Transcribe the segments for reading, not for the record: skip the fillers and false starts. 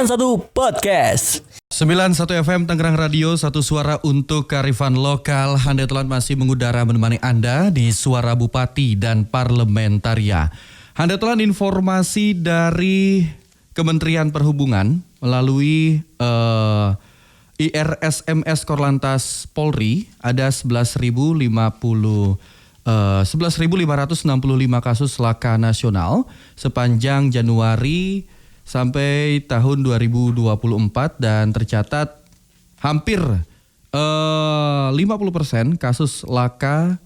91 Podcast. 91 FM Tangerang Radio, satu suara untuk kearifan lokal. Handetolan masih mengudara menemani Anda di Suara Bupati dan Parlementaria. Handetolan informasi dari Kementerian Perhubungan melalui IRSMS Korlantas Polri ada 11.565 kasus laka nasional sepanjang Januari sampai tahun 2024 dan tercatat hampir 50% kasus laka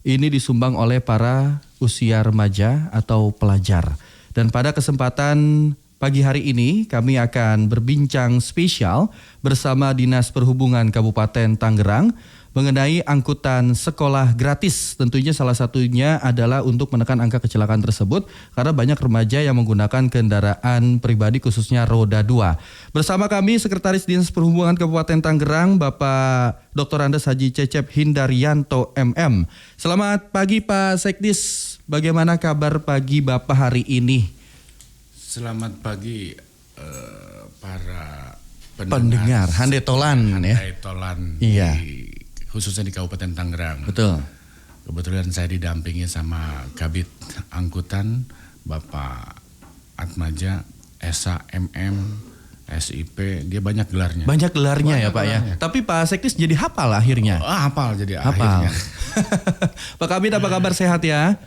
ini disumbang oleh para usia remaja atau pelajar. Dan pada kesempatan pagi hari ini kami akan berbincang spesial bersama Dinas Perhubungan Kabupaten Tangerang mengenai angkutan sekolah gratis. Tentunya salah satunya adalah untuk menekan angka kecelakaan tersebut karena banyak remaja yang menggunakan kendaraan pribadi khususnya roda 2. Bersama kami Sekretaris Dinas Perhubungan Kabupaten Tangerang Bapak Dr. Andes Haji Cecep Hindaryanto MM. Selamat pagi Pak Sekdis, bagaimana kabar pagi Bapak hari ini? Selamat pagi para pendengar Handetolan ya. Handetolan iya. Khususnya di Kabupaten Tangerang. Betul. Kebetulan saya didampingi sama Kabid Angkutan Bapak Atmaja, SA, MM, SIP, dia banyak gelarnya. Banyak gelarnya ya Pak ya. Tapi Pak Sekdis jadi hafal akhirnya. Hafal jadi hafal. akhirnya. Pak Kabid apa kabar, sehat ya?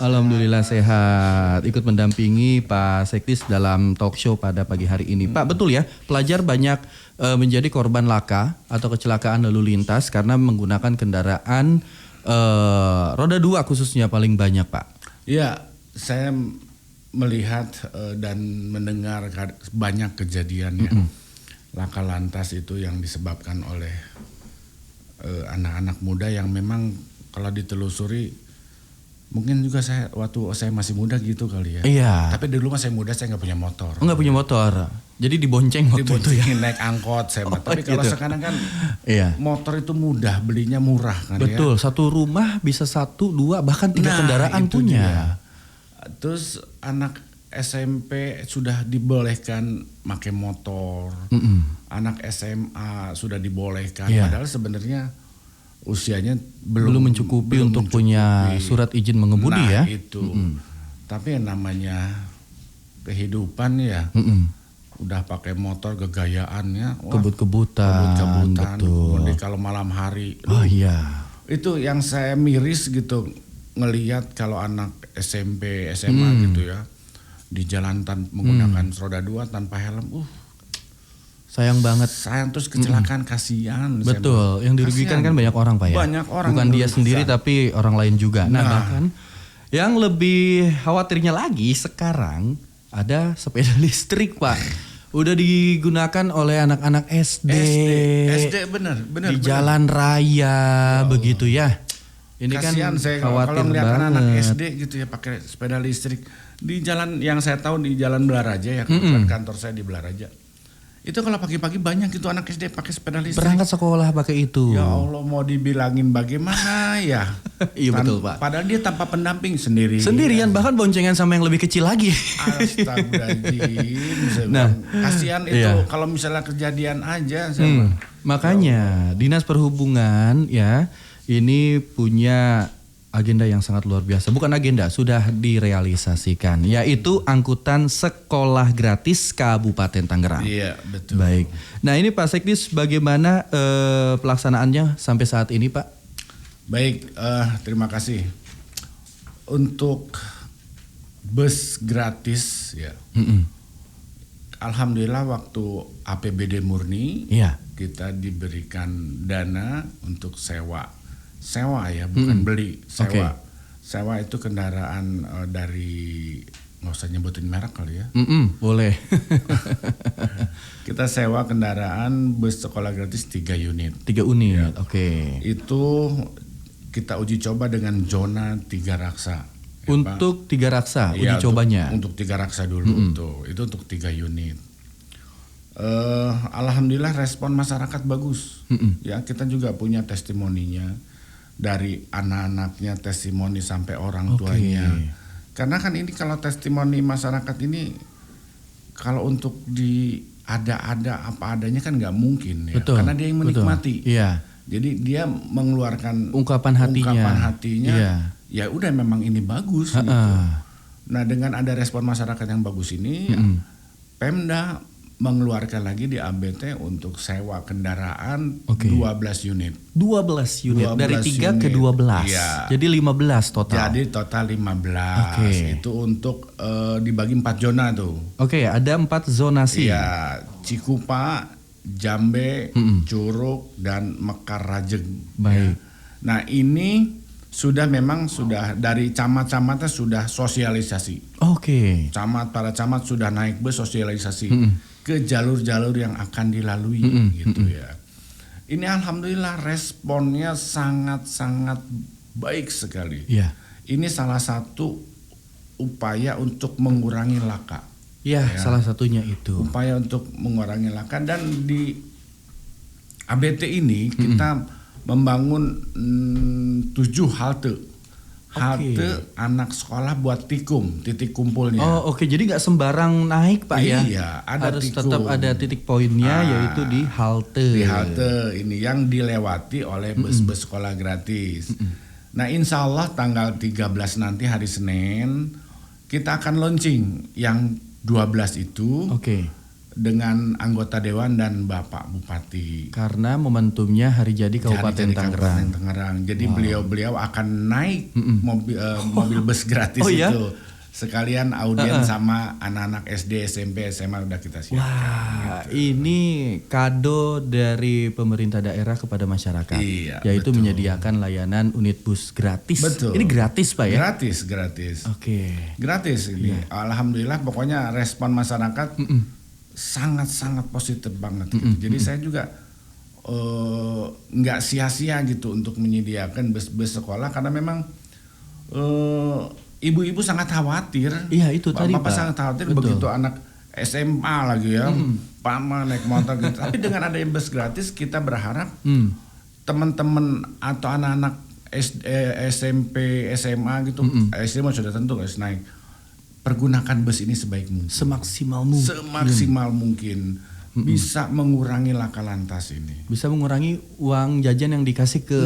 Alhamdulillah sehat. Ikut mendampingi Pak Sekdis dalam talk show pada pagi hari ini. Pak, betul ya, pelajar banyak menjadi korban laka atau kecelakaan lalu lintas karena menggunakan kendaraan roda 2 khususnya paling banyak Pak. Iya, saya melihat dan mendengar banyak kejadian ya. Laka lantas itu yang disebabkan oleh anak-anak muda yang memang kalau ditelusuri mungkin juga waktu saya masih muda gitu kali ya. Iya. Tapi dulu saya muda saya nggak punya motor. Nggak punya motor. Jadi dibonceng waktu itu ya. Naik angkot saya. Tapi gitu. kalau sekarang kan iya. motor itu mudah, belinya murah kan. Betul, ya. Satu rumah bisa 1, 2 bahkan 3 kendaraan punya. Dia. Terus anak SMP sudah dibolehkan pakai motor. Anak SMA sudah dibolehkan. Iya. Padahal sebenarnya usianya belum mencukupi untuk punya surat izin mengemudi ya. Itu. Tapi yang namanya kehidupan ya. Udah pakai motor gegayaannya. Kebut-kebutan. Betul. Kalau malam hari. Oh iya. Itu yang saya miris gitu ngelihat kalau anak SMP, SMA gitu ya. Di jalan menggunakan roda 2 tanpa helm. Sayang banget. Sayang, terus kecelakaan kasihan. Betul, yang dirugikan kan banyak orang Pak ya. Banyak orang. Bukan dia sendiri tapi orang lain juga. Nah bahkan yang lebih khawatirnya lagi sekarang ada sepeda listrik Pak. Udah digunakan oleh anak-anak SD. SD bener. Di jalan raya begitu ya. Ini kasihan kan saya khawatir kalau melihat banget. anak SD gitu ya pakai sepeda listrik di jalan yang saya tahu di Jalan Belaraja ya, kebetulan kantor saya di Belaraja. Itu kalau pagi-pagi banyak itu anak SD pakai sepeda listrik. Berangkat sekolah pakai itu. Ya Allah, mau dibilangin bagaimana ya. Iya betul Pak. Padahal dia tanpa pendamping sendirian. Sendirian bahkan boncengan sama yang lebih kecil lagi. Astagfirullahaladzim. Nah, kasihan itu kalau misalnya kejadian aja. Makanya Dinas Perhubungan ya ini punya agenda yang sangat luar biasa. Bukan agenda, sudah direalisasikan. Yaitu angkutan sekolah gratis Kabupaten Tangerang. Iya, betul. Baik. Nah ini Pak Sekdis bagaimana pelaksanaannya sampai saat ini Pak? Baik, terima kasih. Untuk bus gratis ya. Alhamdulillah waktu APBD murni kita diberikan dana untuk sewa ya, bukan beli, sewa. Sewa itu kendaraan dari, nggak usah nyebutin merek kali ya. Boleh. Kita sewa kendaraan bus sekolah gratis 3 unit. 3 unit, oke. Itu kita uji coba dengan zona 3 raksa. Untuk 3 raksa uji cobanya? Untuk 3 raksa dulu itu untuk 3 unit. Alhamdulillah respon masyarakat bagus. Ya, kita juga punya testimoninya. Dari anak-anaknya testimoni sampai orang tuanya. Karena kan ini kalau testimoni masyarakat ini kalau untuk di ada apa adanya kan nggak mungkin ya. Betul, Karena dia yang menikmati. Iya. Jadi dia mengeluarkan ungkapan hatinya. Iya. Ya udah memang ini bagus gitu. Nah dengan ada respon masyarakat yang bagus ini, ya, Pemda mengeluarkan lagi di ABT untuk sewa kendaraan 12 unit. 12 unit dari 3 ke 12. Iya. Jadi 15 total. Jadi total 15. Itu untuk dibagi 4 zona tuh. Ada 4 zonasi. Iya, Cikupa, Jambe, Curug dan Mekar Rajeng. Baik. Ya. Nah, ini sudah dari camat-camatnya sudah sosialisasi. Para camat sudah naik bus sosialisasi ke jalur-jalur yang akan dilalui gitu ya. Ini alhamdulillah responnya sangat-sangat baik sekali. Iya. Ini salah satu upaya untuk mengurangi laka. Ya, salah satunya itu. Upaya untuk mengurangi laka, dan di ABT ini kita membangun 7 halte. Halte anak sekolah buat titik kumpulnya. Jadi nggak sembarang naik Pak ya? Iya, harus tetap ada titik poinnya, yaitu di halte. Di halte ini yang dilewati oleh bus-bus sekolah gratis. Nah, insya Allah tanggal 13 nanti hari Senin kita akan launching yang 12 itu. Dengan anggota dewan dan Bapak Bupati. Karena momentumnya hari jadi Kabupaten Tangerang. Jadi beliau akan naik mobil bus gratis itu. Sekalian audien sama anak-anak SD, SMP, SMA udah kita siapkan. Wah, ini kado dari pemerintah daerah kepada masyarakat. Iya, yaitu menyediakan layanan unit bus gratis. Betul. Ini gratis Pak ya? Gratis. Gratis ini. Iya. Alhamdulillah pokoknya respon masyarakat sangat-sangat positif banget gitu. Jadi saya juga nggak sia-sia gitu untuk menyediakan bus-bus sekolah, karena memang ibu-ibu sangat khawatir. Iya, itu tadi Bapak sangat khawatir. Betul. Begitu anak SMA lagi ya, Pama naik motor gitu. Tapi dengan adanya bus gratis, kita berharap teman-teman atau anak-anak SMP, SMA gitu, SMA sudah tentu harus naik. Pergunakan bus ini sebaik mungkin. Semaksimal mungkin. Bisa mengurangi laka lantas ini. Bisa mengurangi uang jajan yang dikasih ke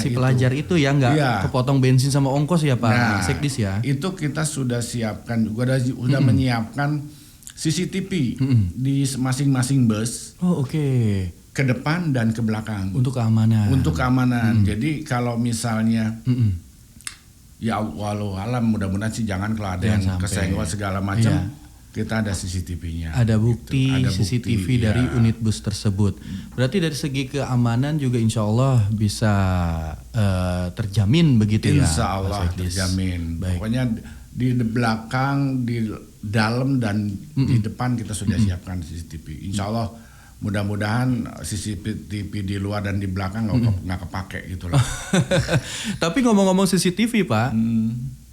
si pelajar itu ya, nggak kepotong bensin sama ongkos ya Pak Sekdis ya. Itu kita sudah siapkan juga, sudah menyiapkan CCTV di masing-masing bus. Ke depan dan ke belakang. Untuk keamanan. Jadi kalau misalnya ya walau alam, mudah-mudahan sih jangan kalau ada yang kesenggol segala macam, kita ada CCTV-nya. Ada bukti gitu. CCTV dari unit bus tersebut. Berarti dari segi keamanan juga insya Allah bisa terjamin begitu ya? Insya Allah terjamin. Pokoknya di belakang, di dalam dan di depan kita sudah siapkan CCTV. Insya Allah mudah-mudahan CCTV di luar dan di belakang nggak kepake gitu lah. Tapi ngomong-ngomong CCTV Pak,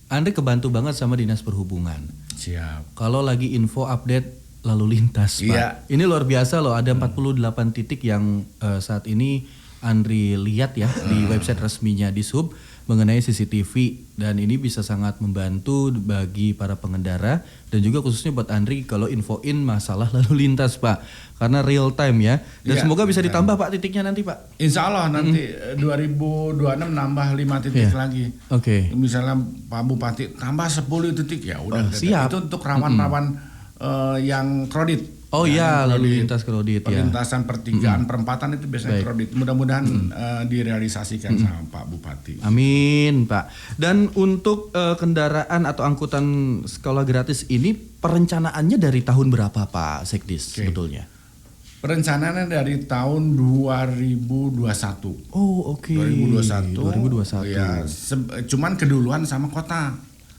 Andre kebantu banget sama Dinas Perhubungan. Siap. Kalau lagi info update lalu lintas Pak. Ini luar biasa loh, ada 48 titik yang saat ini Andri lihat ya di website resminya Dishub mengenai CCTV, dan ini bisa sangat membantu bagi para pengendara dan juga khususnya buat Andri kalau infoin masalah lalu lintas Pak, karena real time ya, dan semoga bisa ditambah Pak titiknya nanti Pak. Insya Allah nanti 2026 nambah 5 titik lagi. Misalnya Pak Bupati tambah 10 titik ya udah. Siap. Itu untuk rawan-rawan yang kredit. Lalu lintas kredit ya. Perlintasan pertigaan, perempatan itu biasanya kredit. Mudah-mudahan direalisasikan sama Pak Bupati. Amin Pak. Dan untuk kendaraan atau angkutan sekolah gratis ini perencanaannya dari tahun berapa Pak Sekdis sebetulnya? Perencanaannya dari tahun 2021. 2021. Ya, cuman keduluan sama kota.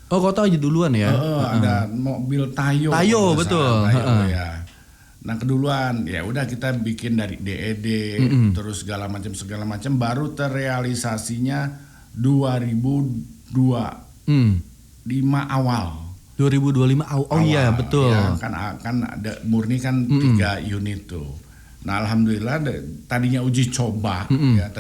Kota aja duluan ya. Ada mobil Tayo. Betul. Ya. Nah keduluan ya udah kita bikin dari DED terus segala macam baru terrealisasinya 2025 awal. 2025 awal. Iya betul. Ya, kan ada murni kan 3 unit tuh. Nah alhamdulillah tadinya uji coba 3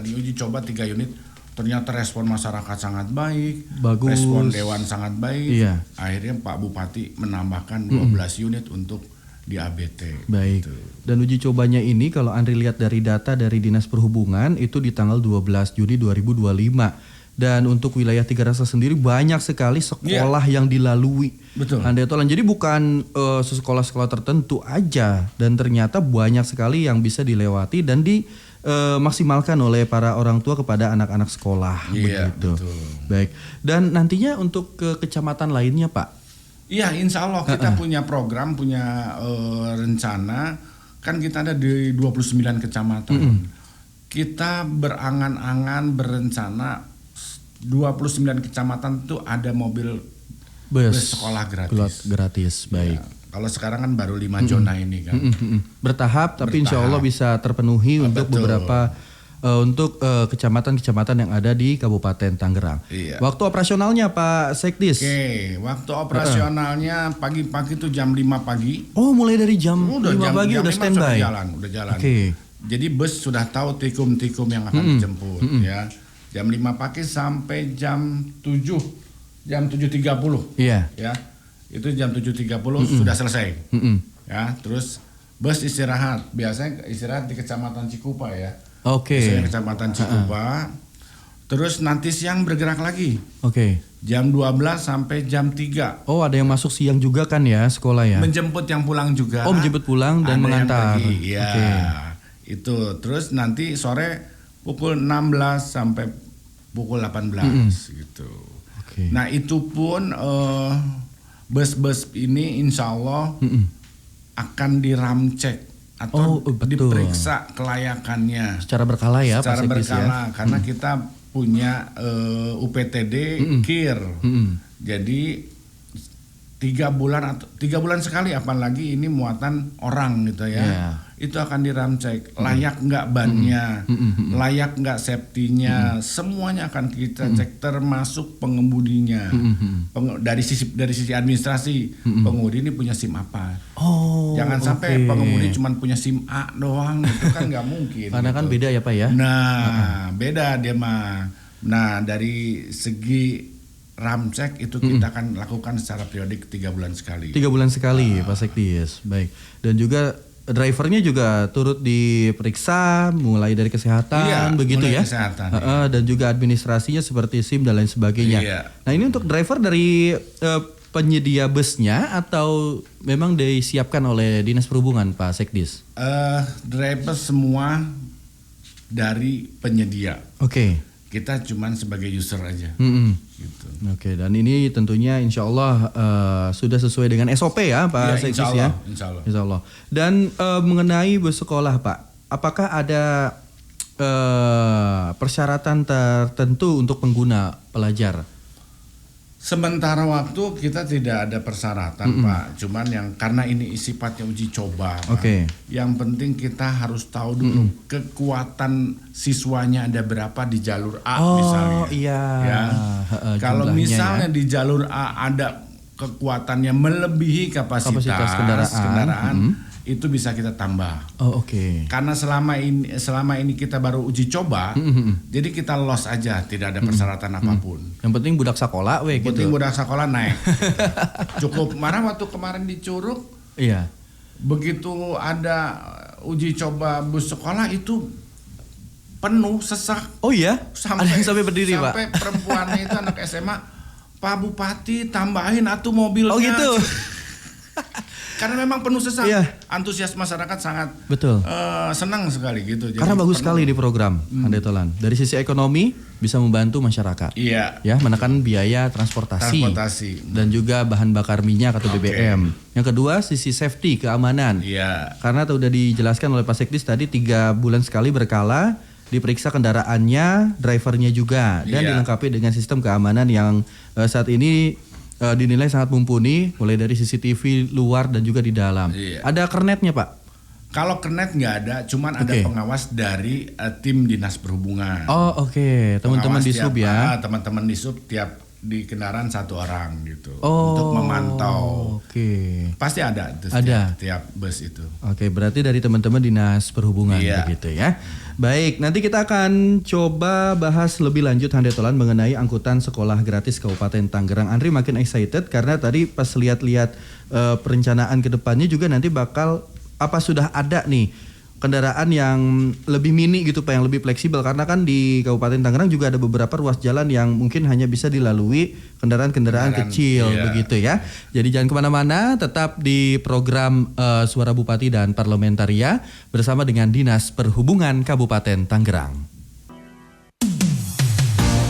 unit, ternyata respon masyarakat sangat baik, bagus. Respon dewan sangat baik. Akhirnya Pak Bupati menambahkan 12 unit untuk di ABT. Baik. Gitu. Dan uji cobanya ini kalau Andri lihat dari data dari Dinas Perhubungan itu di tanggal 12 Juni 2025. Dan untuk wilayah Tiga Rasa sendiri banyak sekali sekolah yang dilalui. Betul. Andai Tolan. Jadi bukan sekolah-sekolah tertentu aja, dan ternyata banyak sekali yang bisa dilewati dan dimaksimalkan oleh para orang tua kepada anak-anak sekolah. Iya, begitu. betul. Baik. Dan nantinya untuk ke kecamatan lainnya, Pak? Iya, insya Allah kita punya program, punya rencana. Kan kita ada di 29 kecamatan. Kita berangan-angan, berencana 29 kecamatan itu ada mobil bus sekolah gratis. Baik. Ya, kalau sekarang kan baru 5 zona ini kan. Bertahap, tapi insya Allah bisa terpenuhi untuk beberapa kecamatan-kecamatan yang ada di Kabupaten Tangerang. Iya. Waktu operasionalnya Pak Sekdis? Oke, waktu operasionalnya pagi-pagi itu jam 5 pagi. Oh, mulai dari jam 5 pagi udah standby? Udah jalan. Oke. Jadi bus sudah tahu tikum-tikum yang akan dijemput ya. Jam 5 pagi sampai jam 7, jam 7.30. Iya. Ya, itu jam 7.30 sudah selesai. Ya, terus bus istirahat. Biasanya istirahat di Kecamatan Cikupa ya. Oke. Biasanya Kecamatan Cikupa. Terus nanti siang bergerak lagi. Oke. Jam 12 sampai jam 3. Oh, ada yang masuk siang juga kan ya sekolah ya? Menjemput yang pulang juga. Oh, menjemput pulang dan mengantar. Iya. Oke. Itu. Terus nanti sore pukul 16 sampai pukul 18 gitu. Oke. Nah itu pun bus-bus ini insya Allah akan diramcek atau diperiksa kelayakannya. Secara berkala ya Secara Pak Sekdis berkala ya? karena kita punya UPTD KIR. Jadi 3 bulan sekali, apalagi ini muatan orang gitu ya. Yeah. Itu akan diramcek, layak nggak bannya, layak nggak safety-nya, semuanya akan kita cek termasuk pengemudinya. Dari sisi administrasi, pengemudi ini punya SIM apa? Oh, jangan sampai pengemudi cuma punya SIM A doang, itu kan nggak mungkin. Karena kan beda ya Pak ya? Nah, beda dia mah. Nah, dari segi ramcek itu kita akan lakukan secara periodik 3 bulan sekali. 3 bulan sekali Pak Sekdis. Baik. Dan juga drivernya juga turut diperiksa mulai dari kesehatan begitu ya. Kesehatan, dan juga administrasinya seperti SIM dan lain sebagainya. Iya. Nah, ini untuk driver dari penyedia busnya atau memang disiapkan oleh Dinas Perhubungan Pak Sekdis? Driver semua dari penyedia. Oke. Kita cuman sebagai user aja. Gitu. Oke, dan ini tentunya insya Allah sudah sesuai dengan SOP ya Pak Sekdis ya? Insya Allah. Dan mengenai bus sekolah Pak, apakah ada persyaratan tertentu untuk pengguna pelajar? Sementara waktu kita tidak ada persyaratan Pak, cuman yang karena ini sifatnya uji coba Pak. Yang penting kita harus tahu dulu kekuatan siswanya ada berapa di jalur A misalnya. Iya. Ya. Kalau misalnya di jalur A ada kekuatannya melebihi kapasitas kendaraan, itu bisa kita tambah. Oh, oke. Karena selama ini kita baru uji coba, jadi kita loss aja, tidak ada persyaratan apapun. Yang penting budak sekolah Yang penting budak sekolah naik. Cukup marah waktu kemarin di Curug. Iya. Begitu ada uji coba bus sekolah itu penuh sesak. Oh iya? Ada yang sampai berdiri, Pak. Sampai perempuannya itu anak SMA, Pak Bupati tambahin atuh mobilnya. Oh gitu. Karena memang penuh sesak. Iya. Antusias masyarakat sangat senang sekali gitu. Jadi karena bagus sekali di program Andai Tolan. Dari sisi ekonomi bisa membantu masyarakat. Iya. Ya, menekan biaya transportasi. Dan juga bahan bakar minyak atau BBM. Yang kedua sisi safety, keamanan. Iya. Karena sudah dijelaskan oleh Pak Sekdis tadi 3 bulan sekali berkala diperiksa kendaraannya, drivernya juga, dan dilengkapi dengan sistem keamanan yang saat ini dinilai sangat mumpuni, mulai dari CCTV luar dan juga di dalam. Iya. Ada kernetnya Pak? Kalau kernet nggak ada, cuman ada pengawas dari tim Dinas Perhubungan. Oh oke. Teman-teman di sub ya? Teman-teman di sub tiap di kendaraan 1 orang gitu untuk memantau. Oke. Pasti ada. Ada tiap bus itu. Oke, berarti dari teman-teman Dinas Perhubungan begitu ya. Baik, nanti kita akan coba bahas lebih lanjut Hande Tolan mengenai angkutan sekolah gratis Kabupaten Tangerang. Andri makin excited karena tadi pas lihat-lihat perencanaan ke depannya juga nanti bakal sudah ada nih kendaraan yang lebih mini gitu Pak, yang lebih fleksibel, karena kan di Kabupaten Tangerang juga ada beberapa ruas jalan yang mungkin hanya bisa dilalui kendaraan-kendaraan kecil begitu ya. Jadi jangan kemana-mana, tetap di program Suara Bupati dan Parlementaria bersama dengan Dinas Perhubungan Kabupaten Tangerang.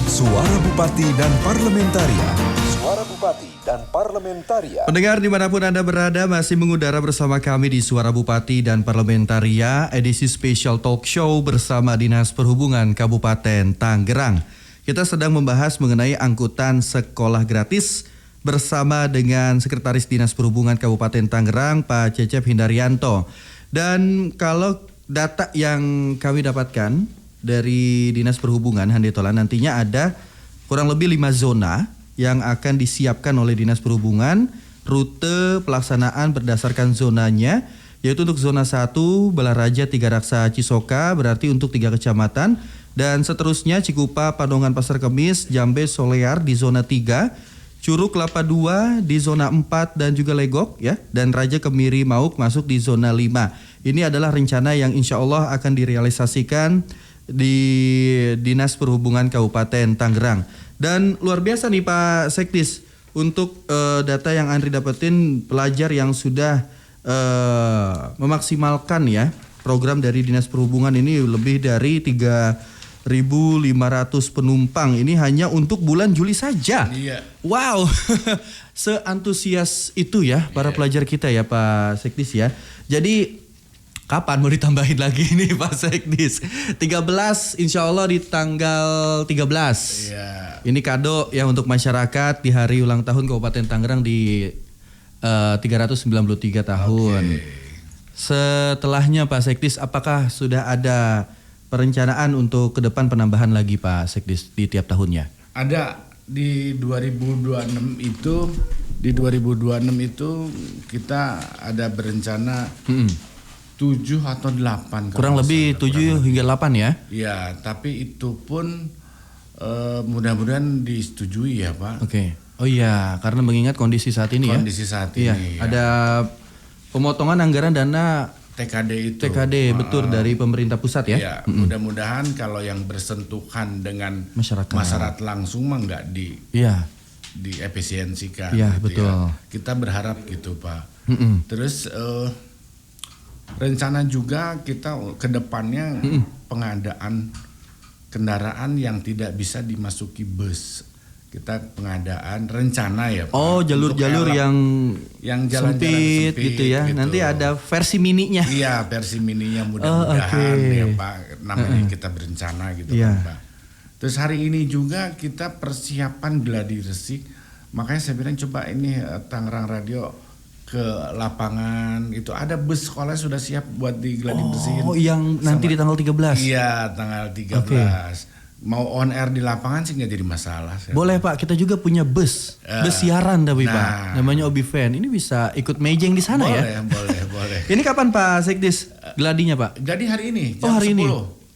Suara Bupati dan Parlementaria. Suara Bupati dan Parlementaria. Pendengar dimanapun Anda berada, masih mengudara bersama kami di Suara Bupati dan Parlementaria, edisi spesial talk show bersama Dinas Perhubungan Kabupaten Tangerang. Kita sedang membahas mengenai angkutan sekolah gratis bersama dengan Sekretaris Dinas Perhubungan Kabupaten Tangerang, Pak Cecep Hindaryanto. Dan kalau data yang kami dapatkan dari Dinas Perhubungan, Hande Tolan, nantinya ada kurang lebih 5 zona yang akan disiapkan oleh Dinas Perhubungan. Rute pelaksanaan berdasarkan zonanya, yaitu untuk zona 1 Balaraja Tiga Raksa Cisoka, berarti untuk 3 kecamatan, dan seterusnya Cikupa, Padongan, Pasar Kemis, Jambe, Solear di zona 3, Curug Kelapa 2 di zona 4 dan juga Legok ya, dan Raja Kemiri Mauk masuk di zona 5. Ini adalah rencana yang insya Allah akan direalisasikan di Dinas Perhubungan Kabupaten Tangerang. Dan luar biasa nih Pak Sekdis, untuk data yang Andri dapetin, pelajar yang sudah memaksimalkan ya program dari Dinas Perhubungan ini lebih dari 3.500 penumpang. Ini hanya untuk bulan Juli saja. Iya. Wow, seantusias itu ya para pelajar kita ya Pak Sekdis ya. Jadi kapan mau ditambahin lagi nih Pak Sekdis? 13 insya Allah di tanggal 13. Iya. Ini kado ya untuk masyarakat di hari ulang tahun Kabupaten Tangerang di 393 tahun. Okay. Setelahnya Pak Sekdis, apakah sudah ada perencanaan untuk ke depan penambahan lagi Pak Sekdis di tiap tahunnya? Ada di 2026 itu kita ada berencana 7 atau 8 kurang lebih 7 hingga 8 ya? Iya, tapi itu pun mudah-mudahan disetujui ya Pak. Oke. Oh iya, karena mengingat kondisi saat ini Kondisi saat ini ya. ya. Ada pemotongan anggaran dana TKD itu. TKD betul dari pemerintah pusat ya? Iya, mudah-mudahan kalau yang bersentuhan dengan masyarakat langsung mah nggak diefisiensikan. Iya, gitu betul. Ya. Kita berharap gitu Pak. Terus rencana juga kita ke depannya pengadaan kendaraan yang tidak bisa dimasuki bus. Kita pengadaan rencana ya Pak. Oh, jalur-jalur yang jalan-jalan sempit gitu ya. Gitu. Nanti ada versi mininya. Iya, versi mininya mudah-mudahan ya Pak. Namanya kita berencana gitu kan Pak. Terus hari ini juga kita persiapan gladi resik. Makanya saya bilang coba ini Tangerang Radio ke lapangan, itu ada bus sekolah sudah siap buat digladi-bersihin. Oh, yang nanti di tanggal 13. Iya, tanggal 13. Okay. Mau on air di lapangan sih nggak jadi masalah. Boleh Pak, kita juga punya bus siaran tapi Pak, namanya Obi Fan. Ini bisa ikut mejeng di sana ya? Boleh. Ini kapan Pak Sekdis gladinya Pak? Jadi hari ini jam 10. Ini.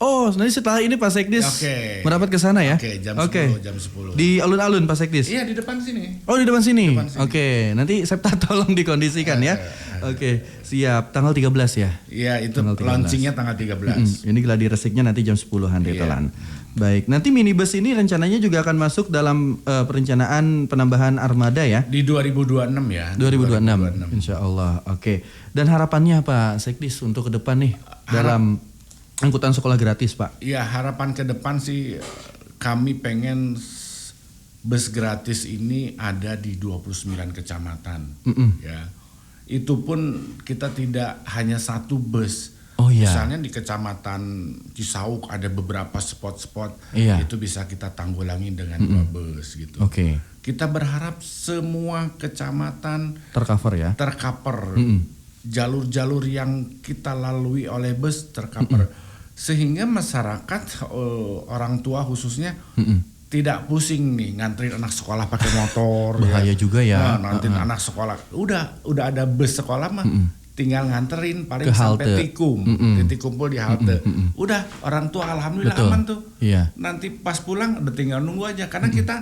Oh, nanti setelah ini Pak Sekdis merapat ke sana ya? Jam 10. Di alun-alun Pak Sekdis? Iya, di depan sini. Oh, di depan sini? Oke, nanti Septa tolong dikondisikan ya. Oke, siap. Tanggal 13 ya? Iya, itu launchingnya tanggal 13. Ini gladi resiknya nanti jam 10-an di Tolan. Baik, nanti minibus ini rencananya juga akan masuk dalam perencanaan penambahan armada ya? Di 2026 ya. 2026. Insya Allah. Oke. Dan harapannya Pak Sekdis untuk ke depan nih dalam angkutan sekolah gratis Pak? Iya, harapan ke depan sih kami pengen bus gratis ini ada di 29 kecamatan. Ya. Itu pun kita tidak hanya satu bus. Oh iya. Misalnya di kecamatan Cisauk ada beberapa spot-spot, itu bisa kita tanggulangi dengan 2 bus gitu. Oke. Kita berharap semua kecamatan tercover ya. Tercover. Jalur-jalur yang kita lalui oleh bus tercover. Sehingga masyarakat orang tua khususnya tidak pusing nih nganterin anak sekolah pakai motor. Bahaya juga ya. Nah, nanti anak sekolah udah ada bus sekolah mah tinggal nganterin paling Ke sampai halte. Tikum, titik kumpul di halte. Udah orang tua alhamdulillah Betul. aman tuh. Iya. Nanti pas pulang udah tinggal nunggu aja karena kita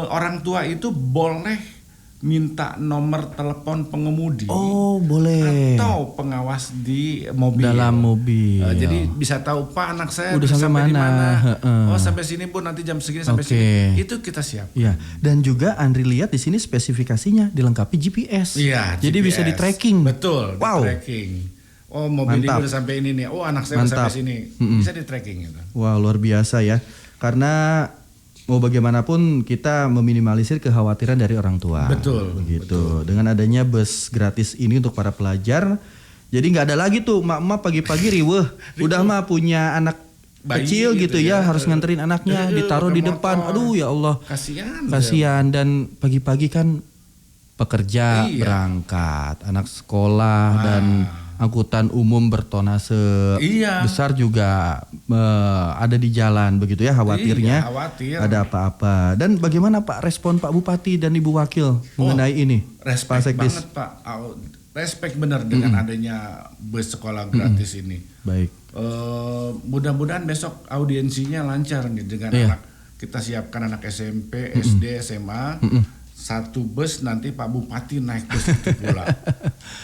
orang tua itu boleh minta nomor telepon pengemudi. Oh, boleh. Atau pengawas di mobil. Dalam mobil. Jadi bisa tahu Pak anak saya Udah sampai di mana? mana. Heeh. Oh sampai sini Bu nanti jam segini sampai Oke. sini. Itu kita siap. Iya, dan juga Andri lihat di sini spesifikasinya dilengkapi GPS. Iya. Jadi GPS. bisa di tracking. Betul. Wow. Di tracking. Oh mobil ini Mantap. udah sampai ini nih. Oh anak saya udah Mantap. sampai sini. Bisa di tracking gitu. Wah, luar biasa ya. Karena mau bagaimanapun kita meminimalisir kekhawatiran dari orang tua. Betul, Begitu. Dengan adanya bus gratis ini untuk para pelajar, jadi nggak ada lagi tuh emak-emak pagi-pagi riweh. Udah mah punya anak Bayi kecil gitu ya, harus nganterin Iya, anaknya, ditaruh di pakai depan. motor. Aduh ya Allah. Kasihan dan pagi-pagi kan pekerja Iya. berangkat, anak sekolah dan angkutan umum bertonase Iya. besar juga ada di jalan begitu ya, khawatirnya Iya, khawatir. ada apa-apa. Dan bagaimana Pak respon Pak Bupati dan Ibu Wakil mengenai ini? Respect Pak Sekdis. banget Pak. Respect benar dengan adanya bus sekolah gratis ini. Baik. Mudah-mudahan besok audiensinya lancar nih dengan Iya. anak kita siapkan anak SMP, SD, SMA. Satu bus nanti Pak Bupati naik bus itu pula.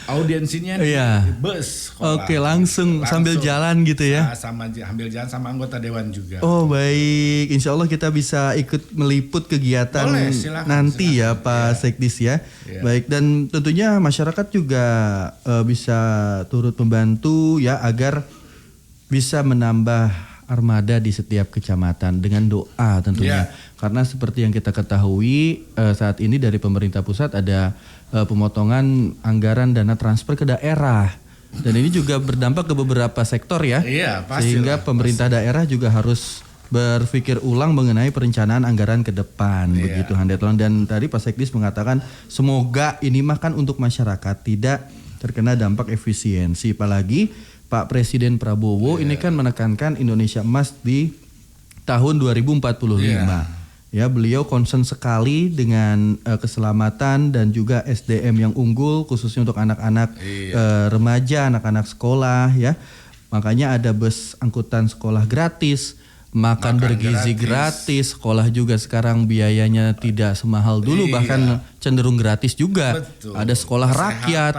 Audiensinya di Iya. bus sekolah. Oke, langsung sambil jalan gitu ya. Sambil jalan sama anggota dewan juga. Oh baik, insya Allah kita bisa ikut meliput kegiatan Boleh, silakan, nanti ya silakan. Pak Iya. Sekdis ya. Iya. Baik, dan tentunya masyarakat juga bisa turut membantu ya agar bisa menambah armada di setiap kecamatan dengan doa tentunya. Iya. Karena seperti yang kita ketahui saat ini dari pemerintah pusat ada pemotongan anggaran dana transfer ke daerah. Dan ini juga berdampak ke beberapa sektor ya. Iya, pastilah, Sehingga pemerintah daerah juga harus berpikir ulang mengenai perencanaan anggaran ke depan. Iya. Begitu Handetron. Dan tadi Pak Sekdis mengatakan semoga ini mah kan untuk masyarakat tidak terkena dampak efisiensi. Apalagi Pak Presiden Prabowo ini kan menekankan Indonesia Emas di tahun 2045. Ya, beliau concern sekali dengan keselamatan dan juga SDM yang unggul khususnya untuk anak-anak remaja, anak-anak sekolah ya. Makanya ada bus angkutan sekolah gratis, makan bergizi gratis, sekolah juga sekarang biayanya tidak semahal dulu bahkan cenderung gratis juga. Betul. Ada sekolah rakyat,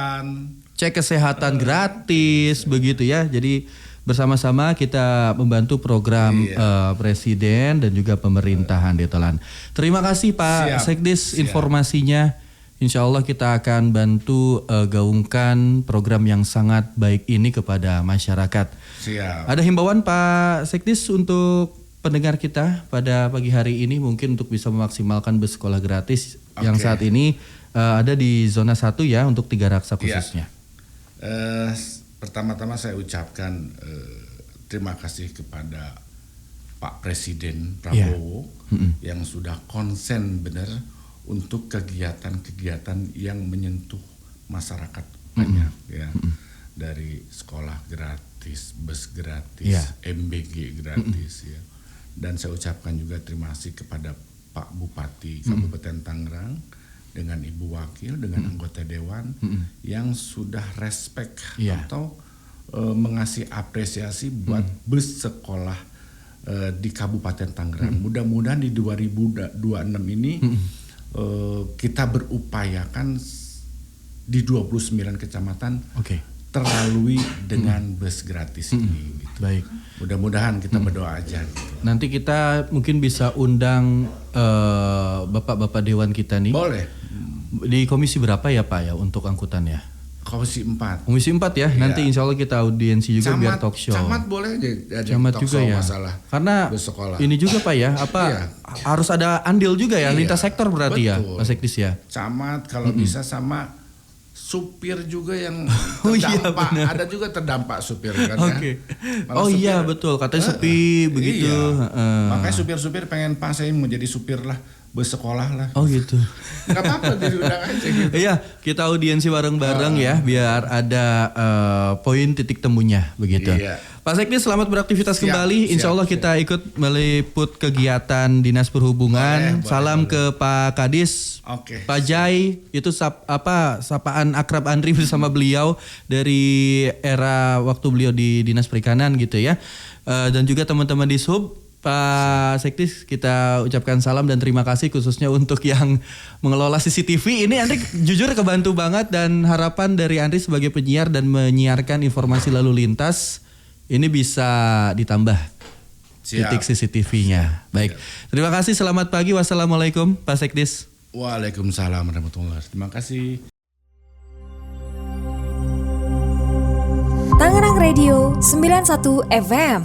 cek kesehatan gratis begitu ya. Jadi bersama-sama kita membantu program Presiden dan juga pemerintahan Detolan. Terima kasih Pak Sekdis informasinya. Insya Allah kita akan bantu gaungkan program yang sangat baik ini kepada masyarakat. Siap. Ada himbauan Pak Sekdis untuk pendengar kita pada pagi hari ini mungkin untuk bisa memaksimalkan bus sekolah gratis yang saat ini ada di zona 1 ya untuk 3 Raksa khususnya. Pertama-tama saya ucapkan terima kasih kepada Pak Presiden Prabowo yang sudah konsen benar untuk kegiatan-kegiatan yang menyentuh masyarakat banyak ya. Dari sekolah gratis, bus gratis, MBG gratis ya. Dan saya ucapkan juga terima kasih kepada Pak Bupati Kabupaten Tangerang dengan Ibu Wakil, dengan anggota dewan yang sudah respect atau mengasih apresiasi buat bus sekolah di Kabupaten Tangerang. Mudah-mudahan di 2026 ini kita berupayakan di 29 kecamatan terlalui dengan bus gratis ini. Gitu. Baik. Mudah-mudahan kita berdoa aja. Gitu. Nanti kita mungkin bisa undang bapak-bapak dewan kita nih. Boleh. Di komisi berapa ya Pak ya untuk angkutannya? Komisi 4. Komisi 4 ya. Nanti insya Allah kita audiensi juga biar talk show. Camat boleh aja Camat talk juga show ya. masalah Karena bus sekolah. ini juga Pak ya, harus ada andil juga ya, lintas sektor berarti betul. ya, Pak Sekdis ya. Camat kalau bisa sama supir juga yang Oh iya, terdampak. benar. Ada juga terdampak supir kan Oke. ya. Oh iya betul, katanya sepi begitu. Iya. Makanya supir-supir pengen Pak saya mau jadi supir lah bersekolah lah. Oh gitu. Gak apa-apa diundang aja gitu. Iya, kita audiensi bareng-bareng ya biar ada poin titik temunya begitu. Iya. Pak Sekdi selamat beraktivitas kembali. Insya Allah kita siap. ikut meliput kegiatan Dinas Perhubungan. Boleh, Salam boleh. ke Pak Kadis, Oke. Pak Jai. Itu sapaan akrab Andri bersama beliau dari era waktu beliau di Dinas Perikanan gitu ya. Dan juga teman-teman di Sub. Pak Sekdis, kita ucapkan salam dan terima kasih khususnya untuk yang mengelola CCTV. Ini Andri jujur kebantu banget dan harapan dari Andri sebagai penyiar dan menyiarkan informasi lalu lintas ini bisa ditambah titik CCTV-nya. Baik, terima kasih. Selamat pagi. Wassalamualaikum, Pak Sekdis. Waalaikumsalam warahmatullahi wabarakatuh. Terima kasih. Tangerang Radio 91 FM.